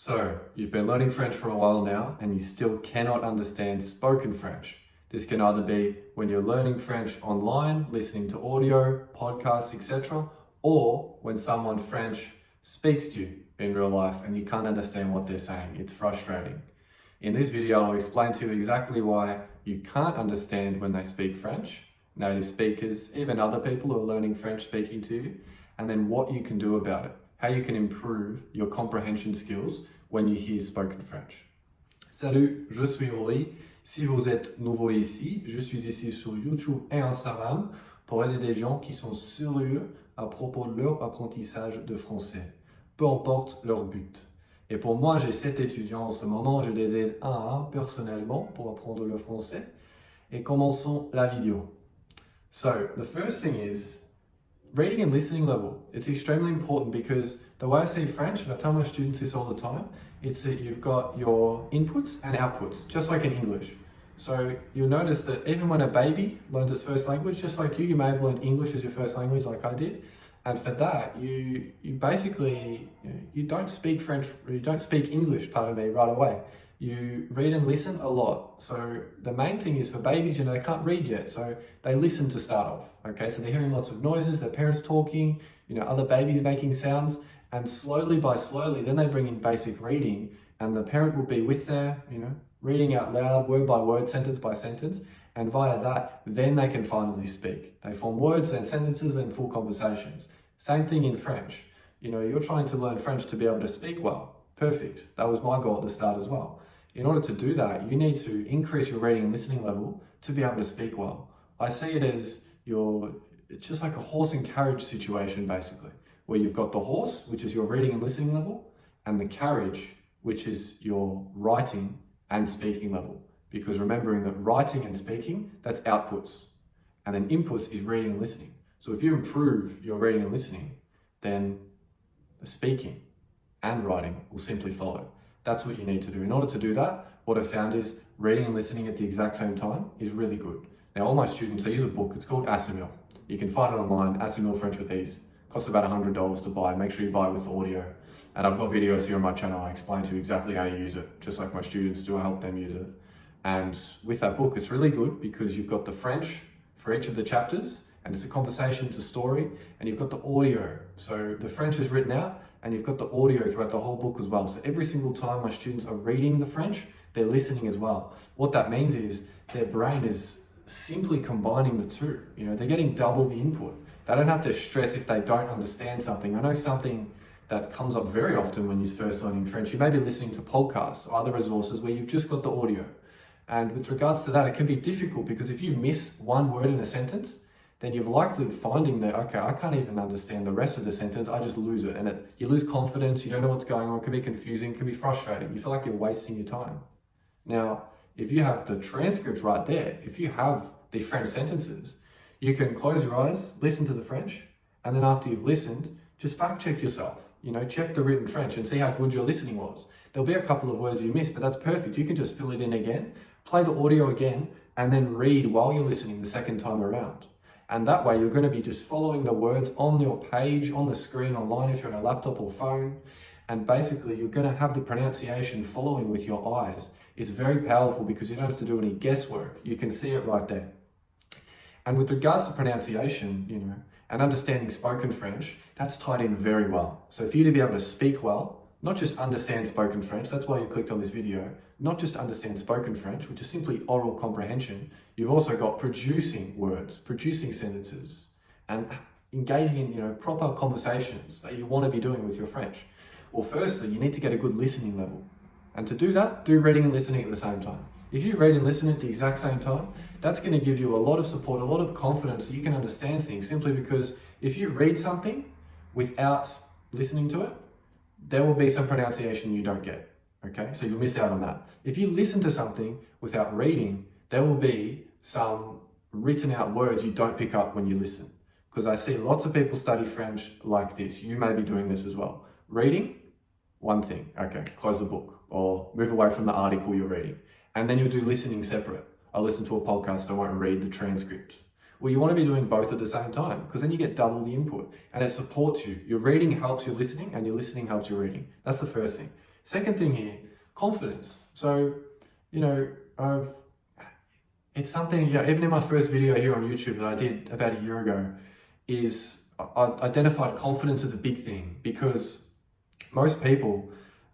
So, you've been learning French for a while now and you still cannot understand spoken French. This can either be when you're learning French online, listening to audio, podcasts, etc., or when someone French speaks to you in real life and you can't understand what they're saying. It's frustrating. In this video, I'll explain to you exactly why you can't understand when they speak French, native speakers, even other people who are learning French speaking to you, and then what you can do about it, how you can improve your comprehension skills when you hear spoken French. Salut, je suis Rory. Si vous êtes nouveau ici, je suis ici sur YouTube et Instagram pour aider des gens qui sont sérieux à propos de leur apprentissage de français, peu importe leur but. Et pour moi, j'ai 7 étudiants en ce moment, je les aide un à un personnellement pour apprendre le français. Et commençons la vidéo. So, the first thing is reading and listening level. It's extremely important because the way I see French, and I tell my students this all the time, it's that you've got your inputs and outputs, just like in English. So you'll notice that even when a baby learns its first language, just like you may have learned English as your first language like I did. And for that, you basically, you don't speak French, you don't speak English, pardon me, right away. You read and listen a lot. So the main thing is for babies, they can't read yet. So they listen to start off, okay? So they're hearing lots of noises, their parents talking, other babies making sounds. And slowly by slowly, then they bring in basic reading and the parent will be with their, reading out loud, word by word, sentence by sentence. And via that, then they can finally speak. They form words and sentences and full conversations. Same thing in French. You're trying to learn French to be able to speak well. Perfect. That was my goal at the start as well. In order to do that, you need to increase your reading and listening level to be able to speak well. I see it as it's just like a horse and carriage situation, basically, where you've got the horse, which is your reading and listening level, and the carriage, which is your writing and speaking level. Because remembering that writing and speaking, that's outputs. And then inputs is reading and listening. So if you improve your reading and listening, then the speaking and writing will simply follow. That's what you need to do. In order to do that, what I've found is reading and listening at the exact same time is really good. Now, all my students, they use a book. It's called Assimil. You can find it online, Assimil French with Ease. Costs about $100 to buy. Make sure you buy with audio. And I've got videos here on my channel. I explain to you exactly how you use it, just like my students do. I help them use it. And with that book, it's really good because you've got the French for each of the chapters, and it's a conversation, it's a story, and you've got the audio. So the French is written out, and you've got the audio throughout the whole book as well. So every single time my students are reading the French, they're listening as well. What that means is their brain is simply combining the two. They're getting double the input. They don't have to stress if they don't understand something. I know something that comes up very often when you're first learning French. You may be listening to podcasts or other resources where you've just got the audio. And with regards to that, it can be difficult because if you miss one word in a sentence, then you're likely finding that, okay, I can't even understand the rest of the sentence, I just lose it. And you lose confidence, you don't know what's going on, it can be confusing, it can be frustrating. You feel like you're wasting your time. Now, if you have the transcripts right there, if you have the French sentences, you can close your eyes, listen to the French, and then after you've listened, just fact check yourself. Check the written French and see how good your listening was. There'll be a couple of words you missed, but that's perfect. You can just fill it in again, play the audio again, and then read while you're listening the second time around. And that way you're going to be just following the words on your page, on the screen, online if you're on a laptop or phone. And basically you're going to have the pronunciation following with your eyes. It's very powerful because you don't have to do any guesswork. You can see it right there. And with regards to pronunciation, and understanding spoken French, that's tied in very well. So for you to be able to speak well, not just understand spoken French, that's why you clicked on this video, not just understand spoken French, which is simply oral comprehension, you've also got producing words, producing sentences, and engaging in proper conversations that you want to be doing with your French. Well, firstly, you need to get a good listening level. And to do that, do reading and listening at the same time. If you read and listen at the exact same time, that's going to give you a lot of support, a lot of confidence so you can understand things, simply because if you read something without listening to it, there will be some pronunciation you don't get, okay? So you'll miss out on that. If you listen to something without reading, there will be some written out words you don't pick up when you listen. Because I see lots of people study French like this. You may be doing this as well. Reading, one thing, okay, close the book or move away from the article you're reading. And then you'll do listening separate. I listen to a podcast, I won't read the transcript. Well, you want to be doing both at the same time because then you get double the input and it supports you. Your reading helps your listening and your listening helps your reading. That's the first thing. Second thing here, confidence. So, you know, it's something, even in my first video here on YouTube that I did about a year ago, is I identified confidence as a big thing, because most people,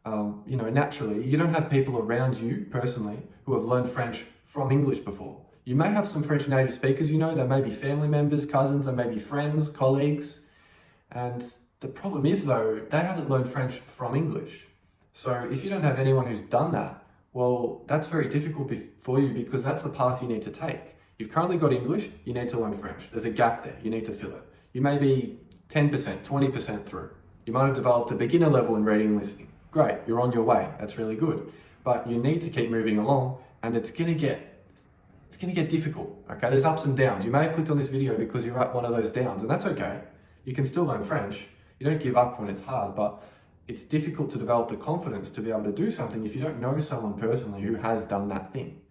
naturally, you don't have people around you personally who have learned French from English before. You may have some French native speakers, they may be family members, cousins, they may be friends, colleagues. And the problem is though, they haven't learned French from English. So if you don't have anyone who's done that, well, that's very difficult for you, because that's the path you need to take. You've currently got English, you need to learn French. There's a gap there, you need to fill it. You may be 10%, 20% through. You might have developed a beginner level in reading and listening. Great, you're on your way, that's really good. But you need to keep moving along, and it's gonna get difficult, okay? There's ups and downs. You may have clicked on this video because you're at one of those downs, and that's okay. You can still learn French. You don't give up when it's hard, but it's difficult to develop the confidence to be able to do something if you don't know someone personally who has done that thing.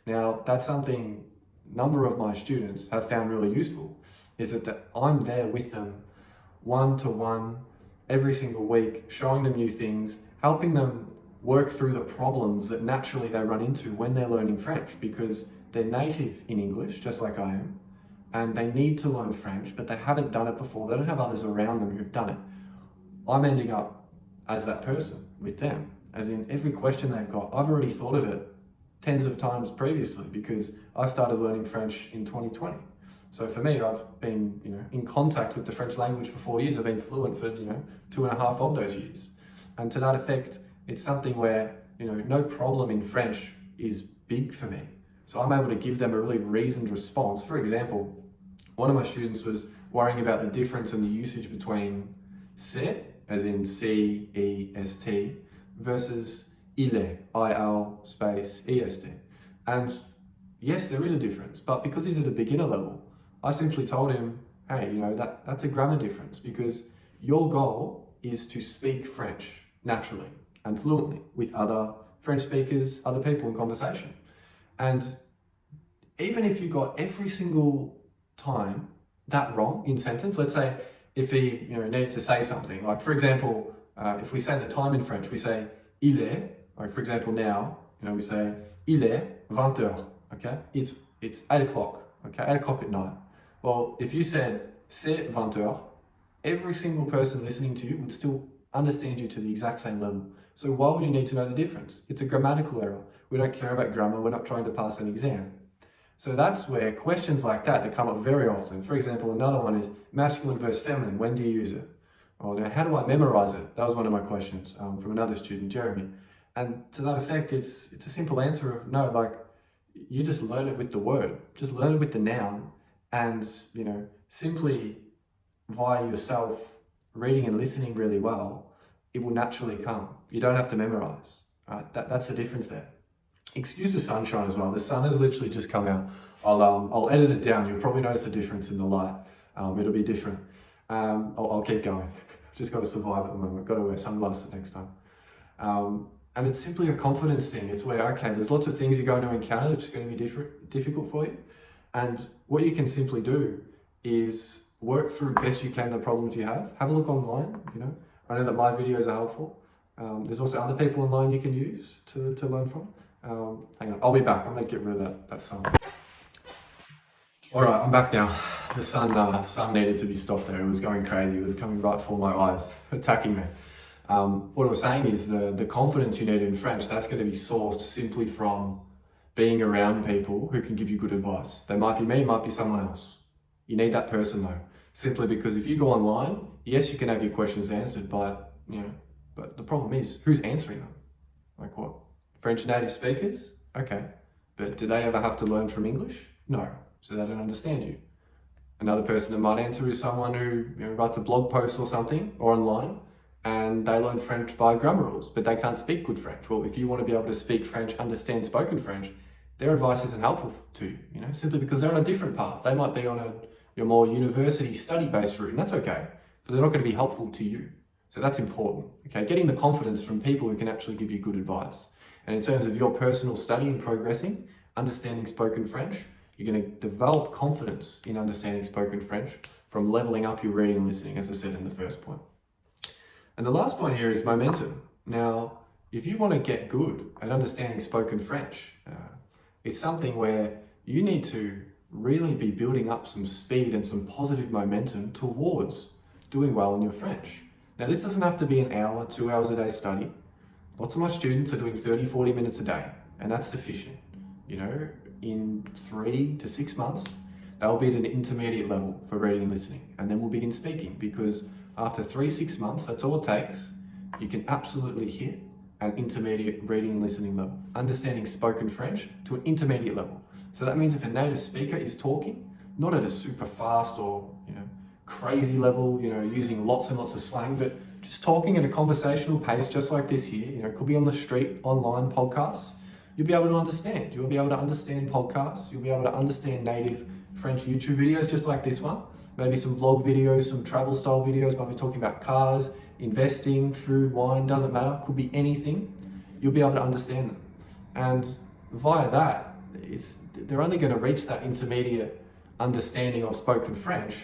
Now, that's something a number of my students have found really useful, is that I'm there with them one-to-one every single week, showing them new things, helping them work through the problems that naturally they run into when they're learning French, because they're native in English, just like I am, and they need to learn French, but they haven't done it before. They don't have others around them who've done it. I'm ending up as that person with them, as in every question they've got, I've already thought of it tens of times previously, because I started learning French in 2020. So for me, I've been in contact with the French language for 4 years. I've been fluent for 2.5 of those years. And to that effect, it's something where no problem in French is big for me. So I'm able to give them a really reasoned response. For example, one of my students was worrying about the difference in the usage between c'est, as in C-E-S-T, versus il est, I-L space E-S-T. And yes, there is a difference, but because he's at a beginner level, I simply told him, hey, that's a grammar difference, because your goal is to speak French naturally and fluently with other French speakers, other people in conversation. And even if you got every single time that wrong in sentence, let's say if he needed to say something, like for example, if we say the time in French, we say il est, like for example now, we say il est 20 heures, okay? It's 8 o'clock, okay? 8 o'clock at night. Well, if you said c'est 20 heures, every single person listening to you would still understand you to the exact same level. So why would you need to know the difference? It's a grammatical error. We don't care about grammar, we're not trying to pass an exam. So that's where questions like that come up very often. For example, another one is masculine versus feminine, when do you use it? Or now, how do I memorize it? That was one of my questions from another student, Jeremy. And to that effect, it's a simple answer of no, like you just learn it with the word, just learn it with the noun, and simply via yourself reading and listening really well, it will naturally come. You don't have to memorize, right? That's the difference there. Excuse the sunshine as well. The sun has literally just come out. I'll edit it down. You'll probably notice a difference in the light. It'll be different. I'll keep going. Just got to survive at the moment. Got to wear sunglasses next time. And it's simply a confidence thing. It's where, okay, there's lots of things you're going to encounter that's going to be difficult for you. And what you can simply do is work through best you can the problems you have. Have a look online, I know that my videos are helpful. There's also other people online you can use to learn from. Hang on, I'll be back. I'm going to get rid of that sun. All right, I'm back now. The sun needed to be stopped there. It was going crazy. It was coming right for my eyes, attacking me. What I was saying is the confidence you need in French, that's going to be sourced simply from being around people who can give you good advice. They might be me, might be someone else. You need that person though, simply because if you go online, yes, you can have your questions answered, but the problem is, who's answering them? Like what? French native speakers? Okay. But do they ever have to learn from English? No. So they don't understand you. Another person that might answer is someone who writes a blog post or something, or online, and they learn French via grammar rules, but they can't speak good French. Well, if you want to be able to speak French, understand spoken French, their advice isn't helpful to you, simply because they're on a different path. They might be on your more university study-based route, and that's okay, but they're not going to be helpful to you. So that's important, okay? Getting the confidence from people who can actually give you good advice. And in terms of your personal study and progressing, understanding spoken French, you're going to develop confidence in understanding spoken French from leveling up your reading and listening, as I said in the first point. And the last point here is momentum. Now, if you want to get good at understanding spoken French, it's something where you need to really be building up some speed and some positive momentum towards doing well in your French. Now, this doesn't have to be an hour, 2 hours a day study. Lots of my students are doing 30, 40 minutes a day, and that's sufficient. You know, in 3 to 6 months, they'll be at an intermediate level for reading and listening, and then we'll begin speaking, because after 3-6 months, that's all it takes. You can absolutely hit an intermediate reading and listening level, understanding spoken French to an intermediate level. So that means if a native speaker is talking, not at a super fast or crazy level, using lots and lots of slang, but just talking at a conversational pace, just like this here, it could be on the street, online, podcasts, you'll be able to understand. You'll be able to understand podcasts, you'll be able to understand native French YouTube videos, just like this one. Maybe some vlog videos, some travel style videos, might be talking about cars, investing, food, wine, doesn't matter, could be anything. You'll be able to understand them. And via that, they're only going to reach that intermediate understanding of spoken French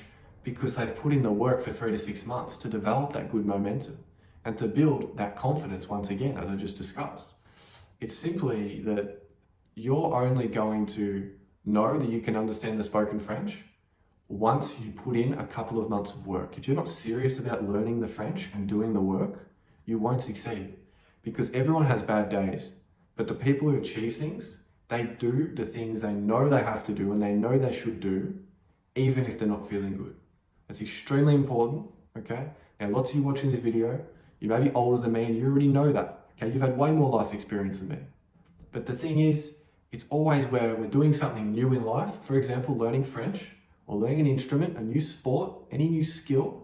because they've put in the work for 3 to 6 months to develop that good momentum and to build that confidence once again, as I just discussed. It's simply that you're only going to know that you can understand the spoken French once you put in a couple of months of work. If you're not serious about learning the French and doing the work, you won't succeed, because everyone has bad days, but the people who achieve things, they do the things they know they have to do and they know they should do, even if they're not feeling good. That's extremely important, okay? Now, lots of you watching this video, you may be older than me and you already know that, okay? You've had way more life experience than me. But the thing is, it's always where we're doing something new in life, for example, learning French or learning an instrument, a new sport, any new skill,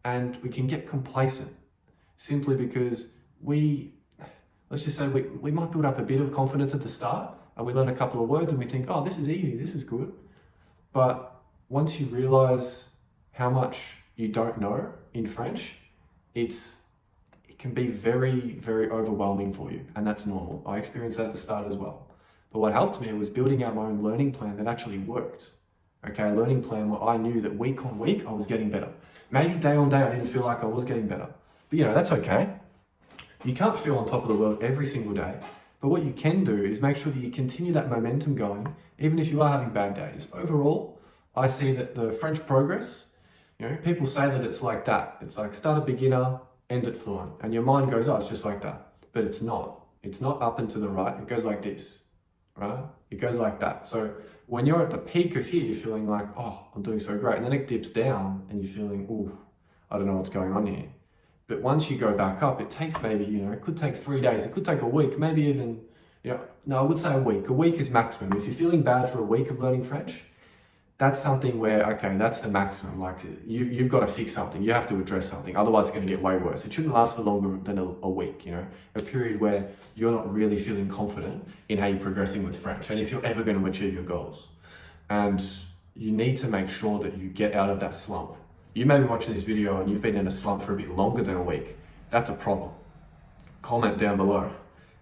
and we can get complacent simply because let's just say we might build up a bit of confidence at the start and we learn a couple of words and we think, oh, this is easy, this is good. But once you realize how much you don't know in French, it can be very, very overwhelming for you, and that's normal. I experienced that at the start as well. But what helped me was building out my own learning plan that actually worked. Okay, a learning plan where I knew that week on week I was getting better. Maybe day on day I didn't feel like I was getting better. But that's okay. You can't feel on top of the world every single day. But what you can do is make sure that you continue that momentum going, even if you are having bad days. Overall, I see that the French progress, people say that it's like that. It's like start at beginner, end at fluent. And your mind goes, oh, it's just like that. But it's not. It's not up and to the right. It goes like this, right? It goes like that. So when you're at the peak of here, you're feeling like, oh, I'm doing so great. And then it dips down and you're feeling, oh, I don't know what's going on here. But once you go back up, it takes maybe, it could take 3 days. It could take a week, maybe even, no, I would say a week. A week is maximum. If you're feeling bad for a week of learning French, that's something where, okay, that's the maximum. Like you've got to fix something. You have to address something. Otherwise, it's going to get way worse. It shouldn't last for longer than a week, a period where you're not really feeling confident in how you're progressing with French and if you're ever going to achieve your goals. And you need to make sure that you get out of that slump. You may be watching this video and you've been in a slump for a bit longer than a week. That's a problem. Comment down below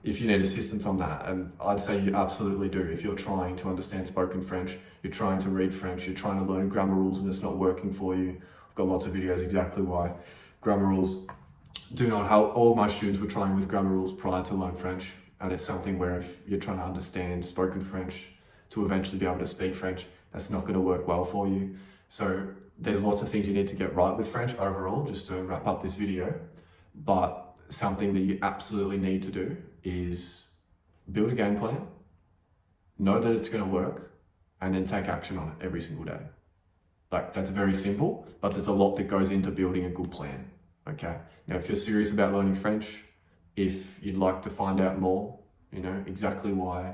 if you need assistance on that. And I'd say you absolutely do. If you're trying to understand spoken French, you're trying to read French, you're trying to learn grammar rules and it's not working for you. I've got lots of videos exactly why grammar rules do not help. All my students were trying with grammar rules prior to learn French. And it's something where if you're trying to understand spoken French to eventually be able to speak French, that's not going to work well for you. So there's lots of things you need to get right with French overall, just to wrap up this video. But something that you absolutely need to do is build a game plan, know that it's going to work, and then take action on it every single day. Like, that's very simple, but there's a lot that goes into building a good plan, okay? Now, if you're serious about learning French, if you'd like to find out more, exactly why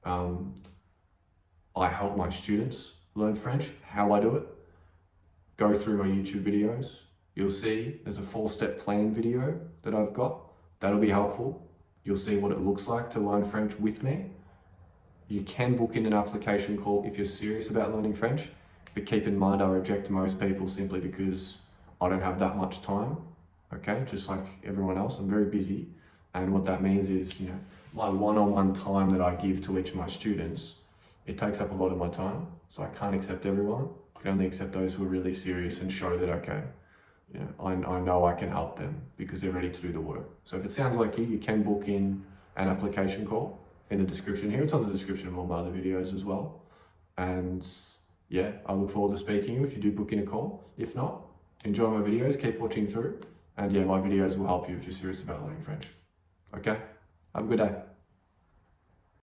I help my students learn French, how I do it, go through my YouTube videos. You'll see there's a 4-step plan video that I've got. That'll be helpful. You'll see what it looks like to learn French with me. You can book in an application call if you're serious about learning French, but keep in mind I reject most people simply because I don't have that much time, okay? Just like everyone else, I'm very busy. And what that means is, my one-on-one time that I give to each of my students, it takes up a lot of my time. So I can't accept everyone. I can only accept those who are really serious and show that, okay, you know, I know I can help them because they're ready to do the work. So if it sounds like you can book in an application call in the description here. It's on the description of all my other videos as well. And yeah, I look forward to speaking to you if you do book in a call. If not, enjoy my videos, keep watching through. And yeah, my videos will help you if you're serious about learning French. Okay? Have a good day.